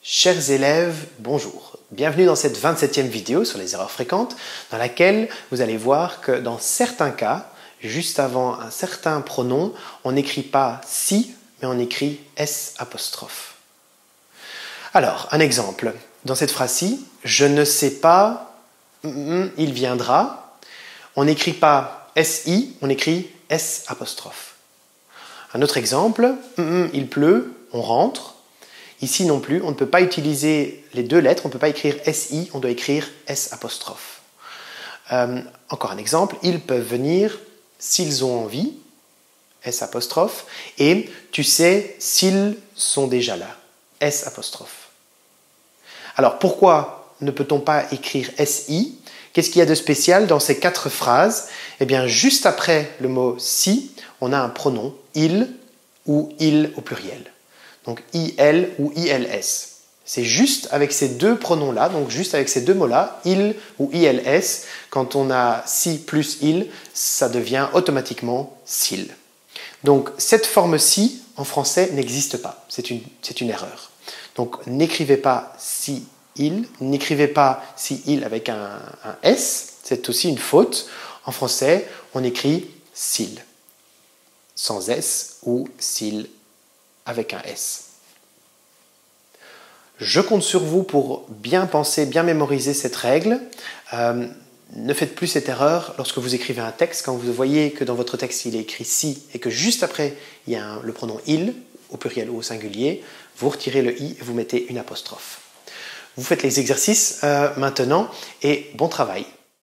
Chers élèves, bonjour. Bienvenue dans cette 27e vidéo sur les erreurs fréquentes dans laquelle vous allez voir que dans certains cas, juste avant un certain pronom, on n'écrit pas « si », mais on écrit « s ». Alors, un exemple. Dans cette phrase-ci, « je ne sais pas, il viendra », on n'écrit pas « si », on écrit « s ». Un autre exemple, « il pleut », on rentre. Ici non plus, on ne peut pas utiliser les deux lettres, on ne peut pas écrire SI, on doit écrire S'. Encore un exemple, ils peuvent venir s'ils ont envie, S', et tu sais s'ils sont déjà là, S'. Alors pourquoi ne peut-on pas écrire SI? Qu'est-ce qu'il y a de spécial dans ces quatre phrases? Eh bien, juste après le mot si, on a un pronom il ou il au pluriel. Donc IL ou ILS. C'est juste avec ces deux pronoms-là, donc juste avec ces deux mots-là, il ou ILS, quand on a si plus il, ça devient automatiquement s'il. Donc cette forme-ci, en français, n'existe pas. C'est une erreur. Donc n'écrivez pas si il, n'écrivez pas si il avec un S, c'est aussi une faute. En français, on écrit s'il, sans S, ou s'il avec un S. Je compte sur vous pour bien penser, bien mémoriser cette règle. Ne faites plus cette erreur lorsque vous écrivez un texte. Quand vous voyez que dans votre texte il est écrit si et que juste après il y a le pronom il, au pluriel ou au singulier, vous retirez le i et vous mettez une apostrophe. Vous faites les exercices maintenant et bon travail.